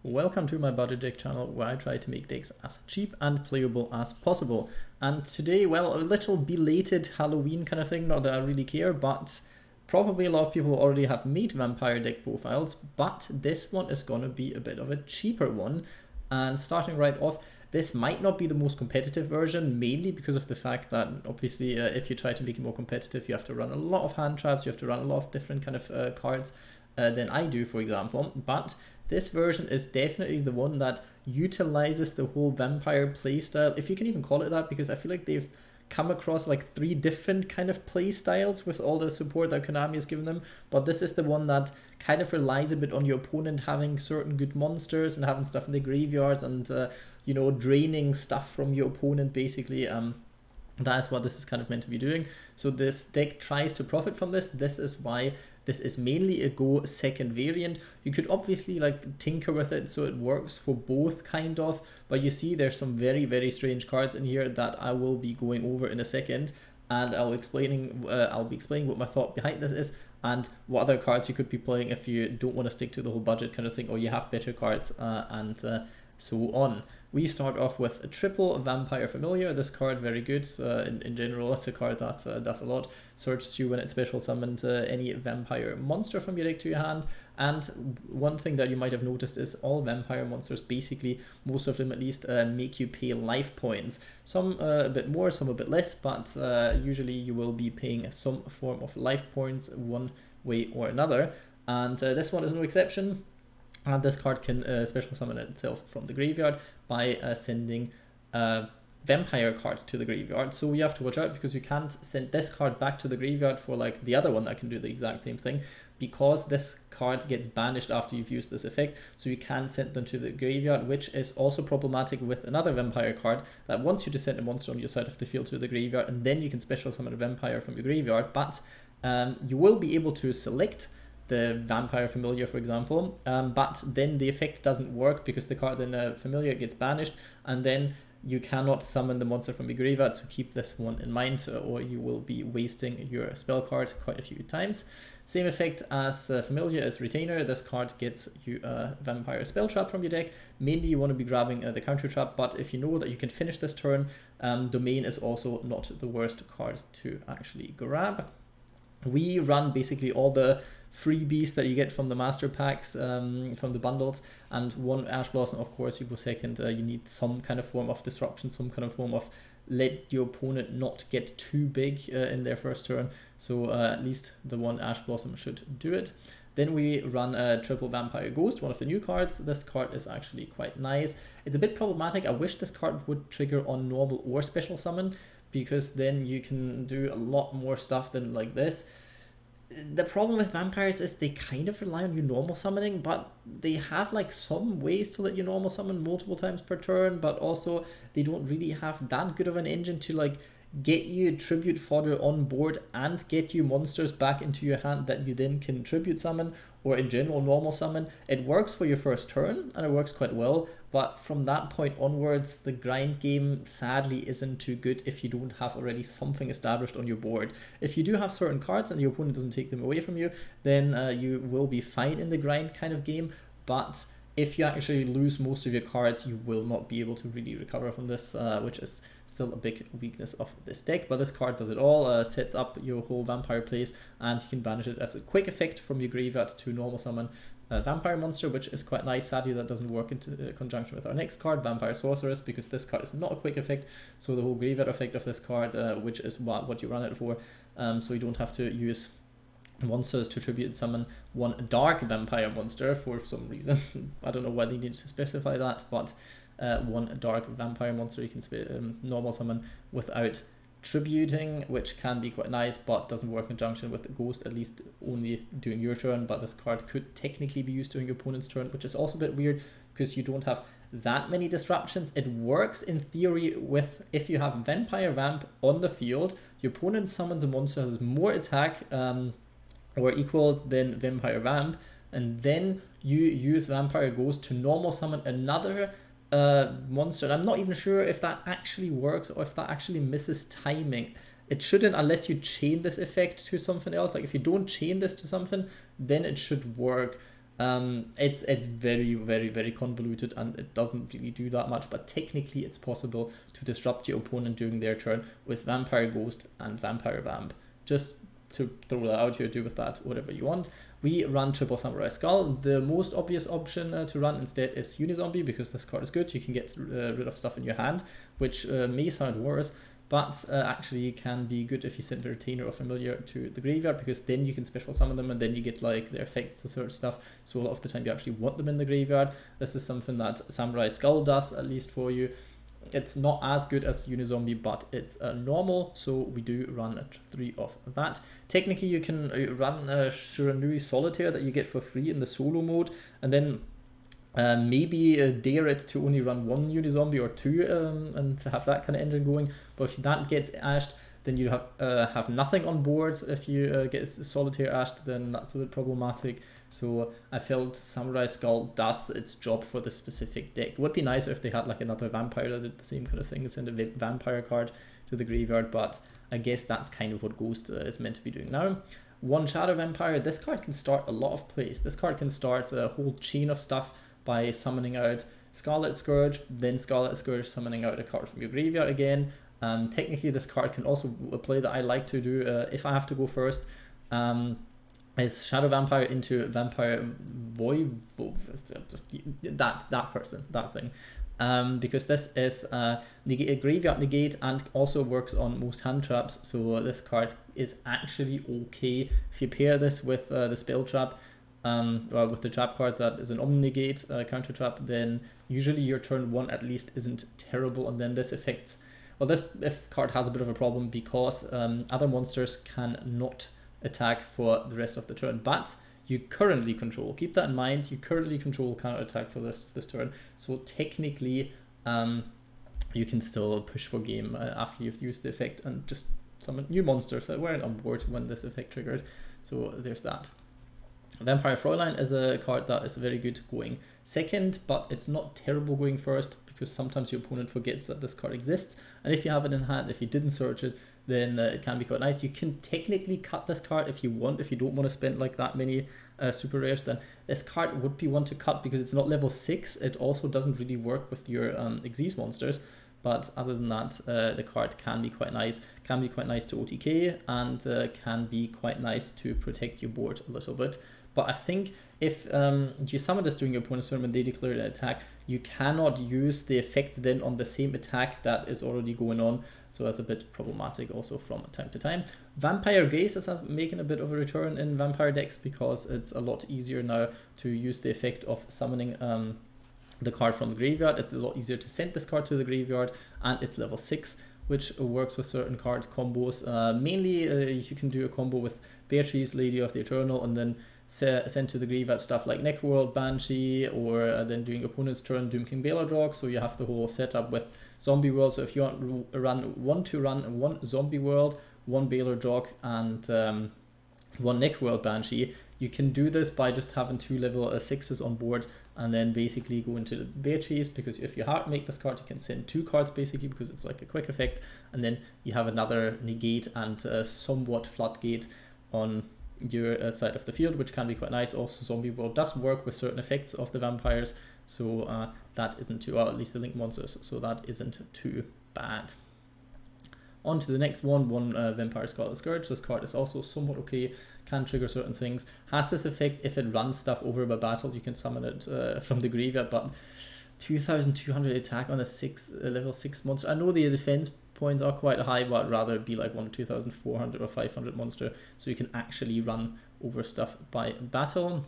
Welcome to my budget deck channel where I try to make decks as cheap and playable as possible. And today, well, a little belated Halloween kind of thing, not that I really care, but probably a lot of people already have made vampire deck profiles, but this one is going to be a bit of a cheaper one. And starting right off, this might not be the most competitive version, mainly because of the fact that obviously if you try to make it more competitive, you have to run a lot of hand traps, you have to run a lot of different kind of cards than I do, for example. But this version is definitely the one that utilizes the whole vampire playstyle, if you can even call it that, because I feel like they've come across like 3 different kind of play styles with all the support that Konami has given them, but this is the one that kind of relies a bit on your opponent having certain good monsters and having stuff in the graveyards and you know, draining stuff from your opponent basically. That is what this is kind of meant to be doing. So this deck tries to profit from this. This is why this is mainly a go second variant. You could obviously like tinker with it so it works for both kind of, but you see there's some very, very strange cards in here that I will be going over in a second, and I'll be explaining what my thought behind this is and what other cards you could be playing if you don't want to stick to the whole budget kind of thing, or you have better cards and so on. We start off with a triple Vampire Familiar. This card, very good. In general, it's a card that does a lot. Searches you when it's special summoned any vampire monster from your deck to your hand. And one thing that you might have noticed is all vampire monsters, basically, most of them at least, make you pay life points. Some a bit more, some a bit less, but usually you will be paying some form of life points one way or another. And this one is no exception. And this card can special summon itself from the graveyard by sending a vampire card to the graveyard. So you have to watch out because you can't send this card back to the graveyard for like the other one that can do the exact same thing, because this card gets banished after you've used this effect. So you can send them to the graveyard, which is also problematic with another vampire card that wants you to send a monster on your side of the field to the graveyard, and then you can special summon a vampire from your graveyard. But you will be able to select the Vampire Familiar, for example, but then the effect doesn't work because the card then Familiar gets banished, and then you cannot summon the monster from your graveyard, so keep this one in mind or you will be wasting your spell card quite a few times. Same effect as Familiar as Retainer. This card gets you a Vampire Spell Trap from your deck. Mainly you want to be grabbing the Counter Trap, but if you know that you can finish this turn, Domain is also not the worst card to actually grab. We run basically all the freebies that you get from the master packs, from the bundles, and one Ash Blossom, of course. You go second. You need some kind of form of disruption, some kind of form of let your opponent not get too big in their first turn, so at least the one Ash Blossom should do it. Then we run a triple Vampire Ghost, one of the new cards. This card is actually quite nice. It's a bit problematic. I wish this card would trigger on normal or special summon, because then you can do a lot more stuff than like this. The problem with vampires is they kind of rely on your normal summoning, but they have like some ways to let you normal summon multiple times per turn, but also they don't really have that good of an engine to like get you tribute fodder on board and get you monsters back into your hand that you then can tribute summon or in general normal summon. It works for your first turn and it works quite well, but from that point onwards the grind game sadly isn't too good if you don't have already something established on your board. If you do have certain cards and your opponent doesn't take them away from you, then you will be fine in the grind kind of game, but if you actually lose most of your cards, you will not be able to really recover from this, which is still a big weakness of this deck. But this card does it all, sets up your whole vampire plays, and you can banish it as a quick effect from your graveyard to normal summon a vampire monster, which is quite nice. Sadly, that doesn't work in conjunction with our next card, Vampire Sorcerer, because this card is not a quick effect. So the whole graveyard effect of this card, which is what you run it for, so you don't have to use monsters to tribute summon one dark vampire monster for some reason. I don't know why they needed to specify that, but one dark vampire monster you can normal summon without tributing, which can be quite nice, but doesn't work in conjunction with the ghost, at least only during your turn. But this card could technically be used during your opponent's turn, which is also a bit weird because you don't have that many disruptions. It works in theory with if you have Vampire Vamp on the field, your opponent summons a monster that has more attack or equal than Vampire Vamp, and then you use Vampire Ghost to normal summon another monster. And I'm not even sure if that actually works or if that actually misses timing. It shouldn't, unless you chain this effect to something else. Like if you don't chain this to something, then it should work. It's very, very, very convoluted, and it doesn't really do that much, but technically it's possible to disrupt your opponent during their turn with Vampire Ghost and Vampire Vamp. Just to throw that out here, do with that whatever you want. We run Triple Samurai Skull. The most obvious option to run instead is Unizombie, because this card is good. You can get rid of stuff in your hand, which may sound worse, but actually can be good if you send a Retainer or Familiar to the graveyard, because then you can special summon them and then you get like their effects to search stuff. So a lot of the time you actually want them in the graveyard. This is something that Samurai Skull does, at least for you. It's not as good as Unizombie, but it's normal, so we do run 3 of that. Technically, you can run Shiranui Solitaire that you get for free in the solo mode, and then maybe dare it to only run 1 Unizombie or 2 and to have that kind of engine going. But if that gets ashed, then you have nothing on board. If you get Solitaire ashed, then that's a bit problematic. So I felt Samurai Skull does its job for the specific deck. It would be nicer if they had like another Vampire that did the same kind of thing, send a Vampire card to the graveyard, but I guess that's kind of what Ghost is meant to be doing now. 1 Shadow Vampire. This card can start a lot of plays. This card can start a whole chain of stuff by summoning out Scarlet Scourge, then Scarlet Scourge summoning out a card from your graveyard again. Technically, this card can also, a play that I like to do if I have to go first, is Shadow Vampire into Vampire Voivode, that thing. Because this is a graveyard negate and also works on most hand traps, so this card is actually okay. If you pair this with the spell trap, or with the trap card that is an Omni-Negate counter trap, then usually your turn 1 at least isn't terrible, and then this affects, well, this card has a bit of a problem because other monsters cannot attack for the rest of the turn, but you currently control, keep that in mind, you currently control counter attack for this turn, so technically you can still push for game after you've used the effect and just summon new monsters that weren't on board when this effect triggers. So there's that. Vampire Fraulein is a card that is very good going second, but it's not terrible going first, because sometimes your opponent forgets that this card exists, and if you have it in hand, if you didn't search it, then it can be quite nice. You can technically cut this card if you want, if you don't want to spend like that many super rares, then this card would be one to cut because it's not level 6. It also doesn't really work with your Xyz monsters, but other than that, the card can be quite nice. Can be quite nice to OTK, and can be quite nice to protect your board a little bit. But I think if you summon this during your opponent's turn when they declare an attack, you cannot use the effect then on the same attack that is already going on. So that's a bit problematic also from time to time. Vampire Gaze is making a bit of a return in Vampire decks because it's a lot easier now to use the effect of summoning the card from the graveyard. It's a lot easier to send this card to the graveyard, and it's level 6, which works with certain card combos. Mainly, you can do a combo with Beatrice, Lady of the Eternal, and then send to the graveyard stuff like Necroworld Banshee, or then during opponent's turn Doom King Balerdrock. So you have the whole setup with Zombie World. So if you want to run one Zombie World, 1 Balerdrock, and 1 Necroworld Banshee, you can do this by just having 2 level 6s on board, and then basically go into the Beatrice, because if you hard make this card, you can send 2 cards basically, because it's like a quick effect, and then you have another negate and somewhat floodgate on your side of the field, which can be quite nice. Also, Zombie World does work with certain effects of the vampires, so that isn't too, or at least the link monsters, so that isn't too bad. On to the next one, Vampire Scarlet Scourge. This card is also somewhat okay, can trigger certain things. Has this effect if it runs stuff over by battle, you can summon it from the graveyard, but 2200 attack on a level 6 monster. I know the defense points are quite high, but rather be like 2400 or 500 monster, so you can actually run over stuff by battle.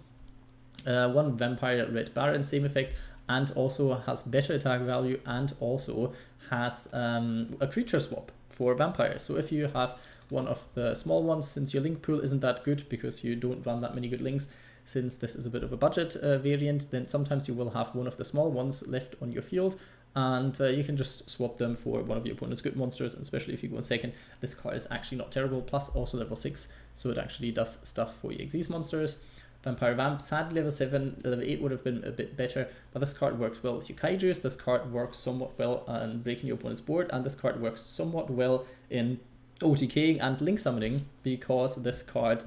1 Vampire Red Baron, same effect, and also has better attack value, and also has a creature swap for vampires. So if you have one of the small ones, since your link pool isn't that good because you don't run that many good links, since this is a bit of a budget variant, then sometimes you will have one of the small ones left on your field, and you can just swap them for one of your opponent's good monsters. And especially if you go in second, this card is actually not terrible, plus also level 6, so it actually does stuff for your Xyz monsters. Vampire Vamp, sadly level 7, level 8 would have been a bit better, but this card works well with your Kaijus. This card works somewhat well in breaking your opponent's board, and this card works somewhat well in OTKing and link summoning, because this card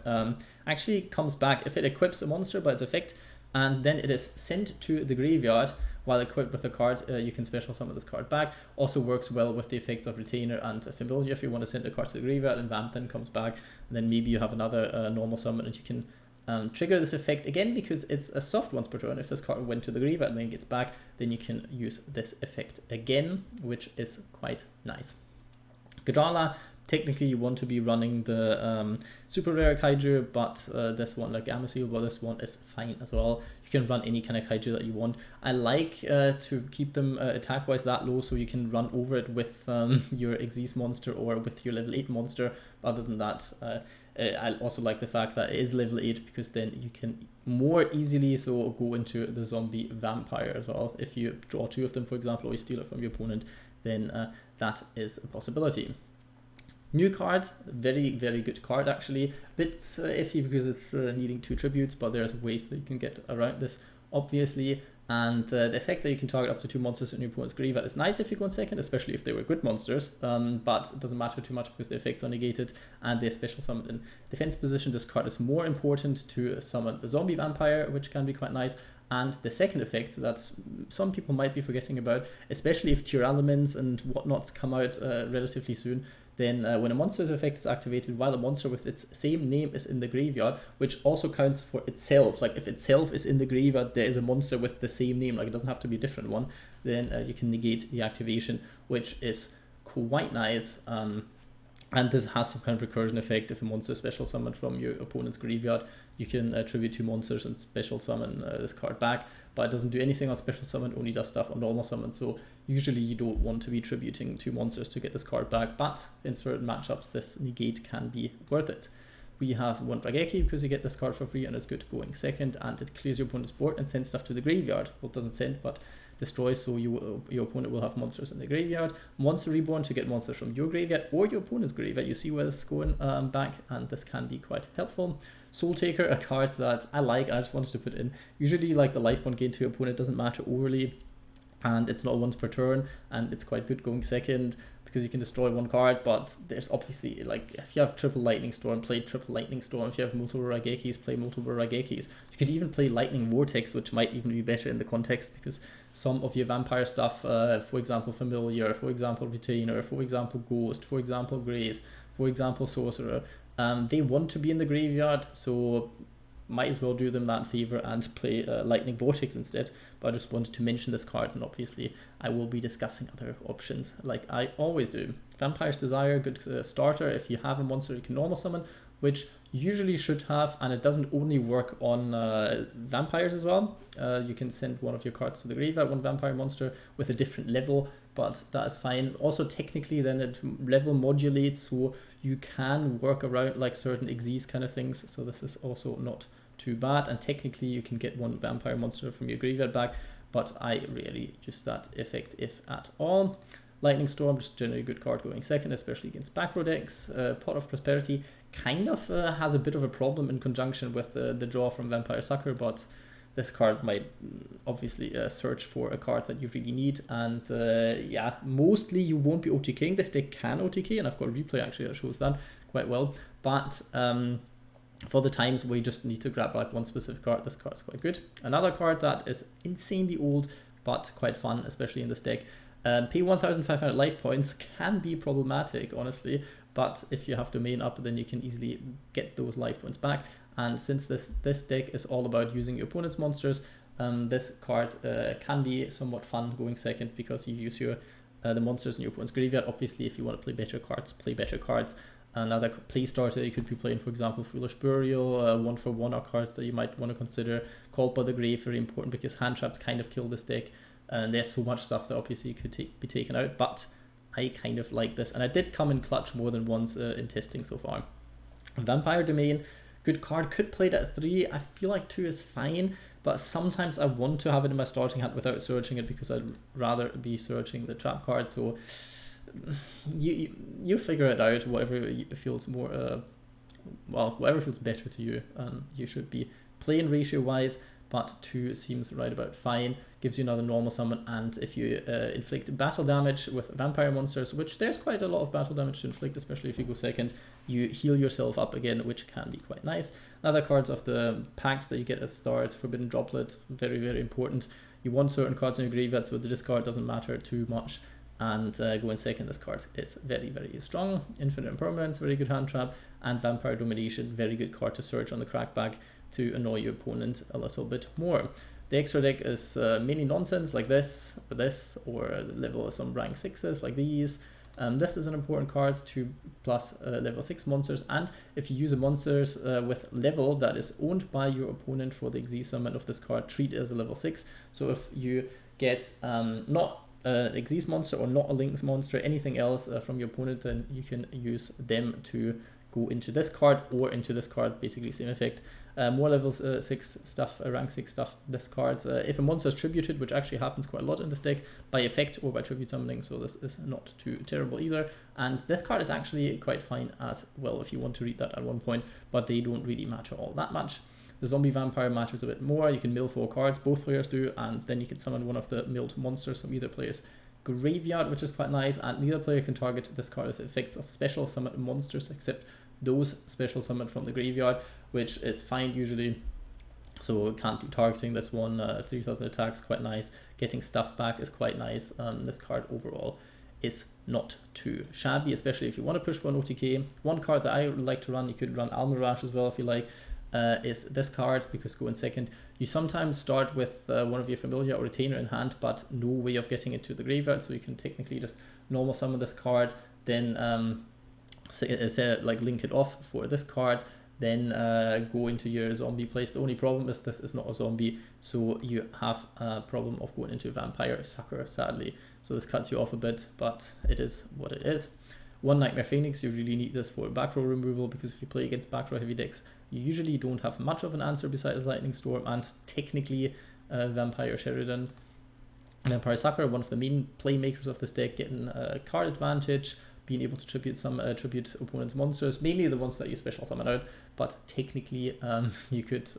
actually comes back if it equips a monster by its effect. and then it is sent to the graveyard. While equipped with the card, you can special summon this card back. Also works well with the effects of Retainer and Familiar if you want to send a card to the graveyard and Vamp then comes back. And then maybe you have another normal summon and you can trigger this effect again because it's a soft once per turn. If this card went to the graveyard and then gets back, then you can use this effect again, which is quite nice. Gadarla, technically you want to be running the super rare Kaiju, but this one, like Amasil, but this one is fine as well. You can run any kind of Kaiju that you want. I like to keep them attack wise that low so you can run over it with your Xyz monster or with your level 8 monster. Other than that, I also like the fact that it is level 8 because then you can more easily go into the zombie vampire as well. If you draw 2 of them, for example, or you steal it from your opponent, then that is a possibility. New card, very, very good card actually. Bit iffy because it's needing 2 tributes, but there's ways that you can get around this, obviously. And the effect that you can target up to 2 monsters in your opponent's graveyard is nice if you go in second, especially if they were good monsters, but it doesn't matter too much because the effects are negated and they're special summoned in defense position. This card is more important to summon the zombie vampire, which can be quite nice. And the second effect that some people might be forgetting about, especially if tier elements and whatnots come out relatively soon, then when a monster's effect is activated while a monster with its same name is in the graveyard, which also counts for itself, like if itself is in the graveyard, there is a monster with the same name, like it doesn't have to be a different one, then you can negate the activation, which is quite nice. And this has some kind of recursion effect. If a monster is special summoned from your opponent's graveyard, you can attribute 2 monsters and special summon this card back, but it doesn't do anything on special summon, only does stuff on normal summon, so usually you don't want to be attributing 2 monsters to get this card back, but in certain matchups this negate can be worth it. We have 1 Raigeki because you get this card for free and it's good going second, and it clears your opponent's board and sends stuff to the graveyard. Well, it doesn't send, but destroys, so your opponent will have monsters in the graveyard. Monster Reborn to get monsters from your graveyard or your opponent's graveyard. You see where this is going back, and this can be quite helpful. Soul Taker, a card that I like, and I just wanted to put in. Usually like the life point gain to your opponent doesn't matter overly, and it's not once per turn, and it's quite good going second because you can destroy 1 card, but there's obviously, like, if you have triple Lightning Storm, play triple Lightning Storm. If you have multiple Raigekis, play multiple Raigekis. You could even play Lightning Vortex, which might even be better in the context because some of your vampire stuff, for example Familiar, for example Retainer, for example Ghost, for example Grace, for example Sorcerer, they want to be in the graveyard, so might as well do them that favor and play Lightning Vortex instead. But I just wanted to mention this card, and obviously I will be discussing other options like I always do. Vampire's Desire, good starter if you have a monster you can normal summon, which you usually should have, and it doesn't only work on vampires as well. You can send 1 of your cards to the graveyard, 1 vampire monster with a different level, but that is fine. Also technically then it level modulates, so you can work around like certain Xyz kind of things, so this is also not too bad, and technically you can get 1 vampire monster from your graveyard back, but I rarely use that effect if at all. Lightning Storm, just generally a good card going second, especially against back row decks. Pot of Prosperity kind of has a bit of a problem in conjunction with the draw from Vampire Sucker, but this card might obviously search for a card that you really need, and yeah, mostly you won't be OTKing. This deck can OTK, and I've got a replay actually that shows that quite well, but for the times where you just need to grab like 1 specific card, this card is quite good. Another card that is insanely old but quite fun, especially in this deck. Pay 1,500 life points can be problematic, honestly, but if you have domain up, then you can easily get those life points back. And since this deck is all about using your opponent's monsters, this card can be somewhat fun going second because you use your the monsters in your opponent's graveyard. Obviously, if you want to play better cards, play better cards. Another play starter you could be playing, for example, Foolish Burial, 1-for-1 are cards that you might want to consider. Called by the Grave, very important because hand traps kind of kill this deck. And there's so much stuff that obviously could be taken out, but I kind of like this, and I did come in clutch more than once in testing so far. Vampire Domain, good card, could play it at 3. I feel like 2 is fine, but sometimes I want to have it in my starting hand without searching it because I'd rather be searching the trap card. So you figure it out, whatever feels more, well, whatever feels better to you. You should be playing ratio wise, but 2 seems right about fine. Gives you another normal summon, and if you inflict battle damage with vampire monsters, which there's quite a lot of battle damage to inflict, especially if you go second, you heal yourself up again, which can be quite nice. Other cards of the packs that you get at the start, Forbidden Droplet, very, very important. You want certain cards in your graveyard, so the discard doesn't matter too much. And go in second, this card is very, very strong. Infinite Impermanence, very good hand trap. And Vampire Domination, very good card to search on the crackback to annoy your opponent a little bit more. The extra deck is mainly nonsense like this, or level some rank 6s like these. This is an important card to plus level 6 monsters, and if you use a monsters with level that is owned by your opponent for the Xe summon of this card, treat it as a level 6. So if you get not an Xyz monster or not a Lynx monster, anything else from your opponent, then you can use them to go into this card or into this card, basically same effect. More level 6 stuff, rank 6 stuff, this card. If a monster is tributed, which actually happens quite a lot in this deck, by effect or by tribute summoning, so this is not too terrible either. And this card is actually quite fine as well if you want to read that at one point, but they don't really matter all that much. The zombie vampire matters a bit more. You can mill 4 cards, both players do, and then you can summon one of the milled monsters from either player's graveyard, which is quite nice, and neither player can target this card with effects of special summon monsters except those special summoned from the graveyard, which is fine usually. So can't do targeting this one. 3000 attacks, quite nice. Getting stuff back is quite nice. This card overall is not too shabby, especially if you want to push for an OTK. One card that I would like to run, you could run Almirash as well if you like, is this card, because go in second. You sometimes start with one of your familiar or retainer in hand, but no way of getting it to the graveyard, so you can technically just normal summon this card, then like link it off for this card, then go into your zombie place. The only problem is this is not a zombie, so you have a problem of going into a vampire sucker, sadly. So this cuts you off a bit, but it is what it is. One Knightmare Phoenix, you really need this for back row removal, because if you play against back row heavy decks, you usually don't have much of an answer besides Lightning Storm and technically Vampire Sheridan. Vampire Sorcerer, one of the main playmakers of this deck, getting card advantage, being able to tribute some tribute opponent's monsters, mainly the ones that you special summon out, but technically you could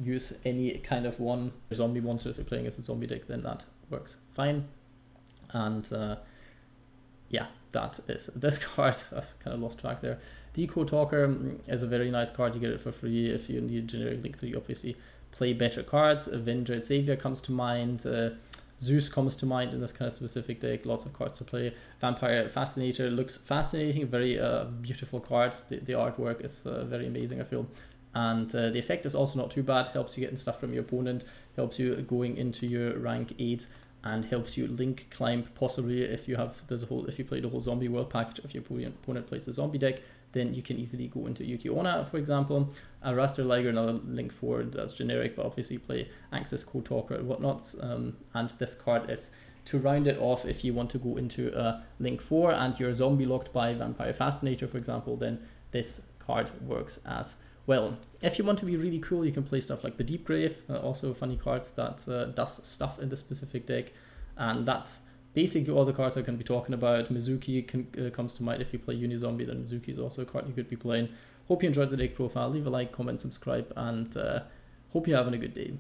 use any kind of one zombie monster if you're playing as a zombie deck, then that works fine. And yeah, that is this card. I've kind of lost track there. Decode Talker is a very nice card. You get it for free if you need generic Link 3, obviously. Play better cards. Avenged Savior comes to mind. Zeus comes to mind in this kind of specific deck. Lots of cards to play. Vampire Fascinator looks fascinating. Very beautiful card. The artwork is very amazing, I feel. And the effect is also not too bad. Helps you getting stuff from your opponent. Helps you going into your rank 8. And helps you link climb, possibly if you have if you play the whole zombie world package. If your opponent plays a zombie deck, then you can easily go into Yukio-onna, for example. Raster Liger, another link 4 that's generic, but obviously play Access Code Talker and whatnot. And this card is to round it off. If you want to go into link 4 and you're zombie locked by Vampire Fascinator, for example, then this card works as well. If you want to be really cool, you can play stuff like the Deep Grave, also a funny card that does stuff in this specific deck. And that's basically all the cards I can be talking about. Mizuki comes to mind if you play Unizombie, then Mizuki is also a card you could be playing. Hope you enjoyed the deck profile. Leave a like, comment, subscribe, and hope you're having a good day.